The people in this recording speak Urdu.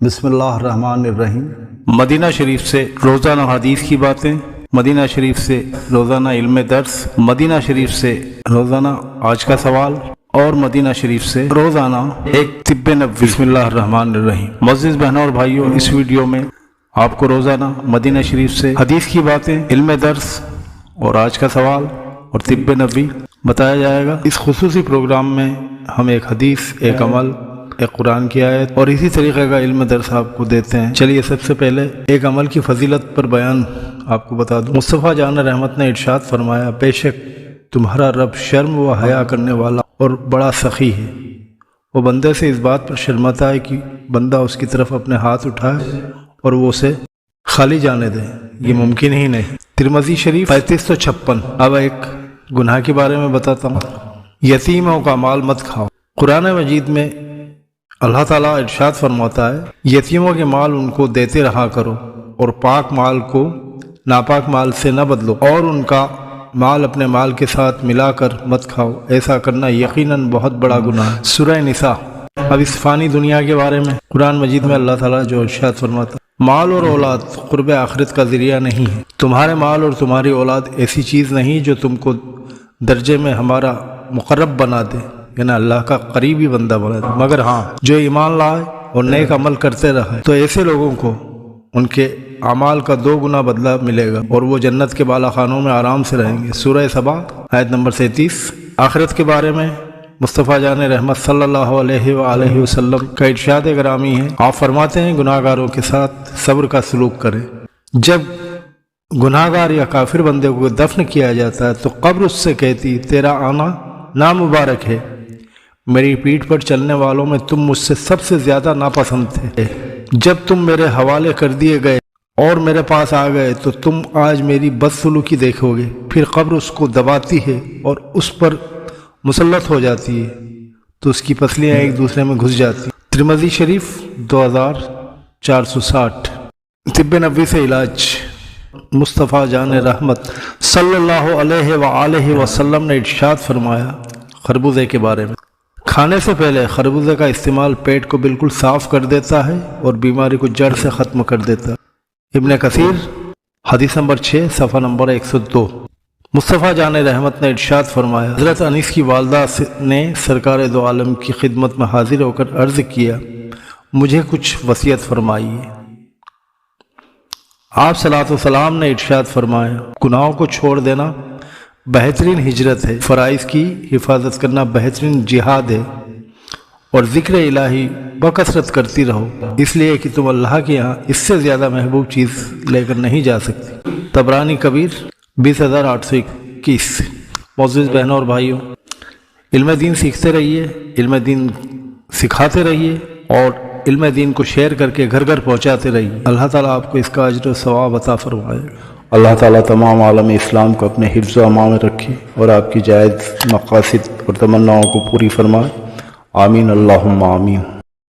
بسم اللہ الرحمن الرحیم۔ مدینہ شریف سے روزانہ حدیث کی باتیں، مدینہ شریف سے روزانہ علم درس، مدینہ شریف سے روزانہ آج کا سوال، اور مدینہ شریف سے روزانہ ایک طب نبوی۔ بسم اللہ الرحمن الرحیم۔ معزز بہنوں اور بھائیوں، اس ویڈیو میں آپ کو روزانہ مدینہ شریف سے حدیث کی باتیں، علم درس اور آج کا سوال اور طب نبوی بتایا جائے گا۔ اس خصوصی پروگرام میں ہم ایک حدیث، ایک عمل، ایک قرآن کی آیت اور اسی طریقے کا علم درس آپ کو دیتے ہیں۔ چلیے سب سے پہلے ایک عمل کی فضیلت پر بیان آپ کو بتا دوں۔ مصطفیٰ جان رحمت نے ارشاد فرمایا، بے شک تمہارا رب شرم و حیا کرنے والا اور بڑا سخی ہے۔ وہ بندے سے اس بات پر شرماتا ہے کہ بندہ اس کی طرف اپنے ہاتھ اٹھائے اور وہ اسے خالی جانے دے، یہ ممکن ہی نہیں۔ ترمذی شریف 3556۔ اب ایک گناہ کے بارے میں بتاتا ہوں۔ یتیموں کا مال مت کھاؤ۔ قرآن مجید میں اللہ تعالیٰ ارشاد فرماتا ہے، یتیموں کے مال ان کو دیتے رہا کرو اور پاک مال کو ناپاک مال سے نہ بدلو، اور ان کا مال اپنے مال کے ساتھ ملا کر مت کھاؤ، ایسا کرنا یقیناً بہت بڑا گناہ ہے۔ سورہ نساء۔ اب اس فانی دنیا کے بارے میں قرآن مجید میں اللہ تعالیٰ جو ارشاد فرماتا ہے، مال اور اولاد قرب آخرت کا ذریعہ نہیں ہے۔ تمہارے مال اور تمہاری اولاد ایسی چیز نہیں جو تم کو درجے میں ہمارا مقرب بنا دے، یعنی اللہ کا قریبی بندہ بنا دے، مگر ہاں جو ایمان لائے اور نیک عمل کرتے رہے تو ایسے لوگوں کو ان کے اعمال کا 2 گنا بدلہ ملے گا اور وہ جنت کے بالا خانوں میں آرام سے رہیں گے۔ سورہ سبا آیت نمبر 37۔ آخرت کے بارے میں مصطفیٰ جان رحمت صلی اللہ علیہ وآلہ وسلم کا ارشاد گرامی ہے، آپ فرماتے ہیں گناہ گاروں کے ساتھ صبر کا سلوک کریں۔ جب گناہ گار یا کافر بندے کو دفن کیا جاتا ہے تو قبر اس سے کہتی، تیرا آنا نامبارک ہے، میری پیٹھ پر چلنے والوں میں تم مجھ سے سب سے زیادہ ناپسند تھے۔ جب تم میرے حوالے کر دیے گئے اور میرے پاس آ گئے تو تم آج میری بدسلوکی دیکھو گے۔ پھر قبر اس کو دباتی ہے اور اس پر مسلط ہو جاتی ہے تو اس کی پسلیاں ایک دوسرے میں گھس جاتی ہیں۔ ترمذی شریف 2460۔ طب نبوی سے علاج۔ مصطفیٰ جان رحمت صلی اللہ علیہ وآلہ وسلم نے ارشاد فرمایا خربوزے کے بارے میں، کھانے سے پہلے خربوزے کا استعمال پیٹ کو بالکل صاف کر دیتا ہے اور بیماری کو جڑ سے ختم کر دیتا ہے۔ ابن کثیر حدیث نمبر 6 صفحہ نمبر 102۔ مصطفیٰ جان رحمت نے ارشاد فرمایا، حضرت انیس کی والدہ نے سرکار دو عالم کی خدمت میں حاضر ہو کر عرض کیا، مجھے کچھ وصیت فرمائیے۔ آپ صلاۃ والسلام نے ارشاد فرمایا، گناہوں کو چھوڑ دینا بہترین ہجرت ہے، فرائض کی حفاظت کرنا بہترین جہاد ہے، اور ذکر الہی بکثرت کرتی رہو، اس لیے کہ تم اللہ کے یہاں اس سے زیادہ محبوب چیز لے کر نہیں جا سکتی۔ طبرانی کبیر 20821۔ معزز بہنوں اور بھائیوں، علم دین سیکھتے رہیے، علم دین سکھاتے رہیے اور علم دین کو شیئر کر کے گھر گھر پہنچاتے رہیے۔ اللہ تعالیٰ آپ کو اس کا اجر و ثواب عطا فرمائے۔ اللہ تعالیٰ تمام عالم اسلام کو اپنے حفظ و امان میں رکھے اور آپ کی جائز مقاصد اور تمناؤں کو پوری فرمائے۔ آمین اللہم آمین۔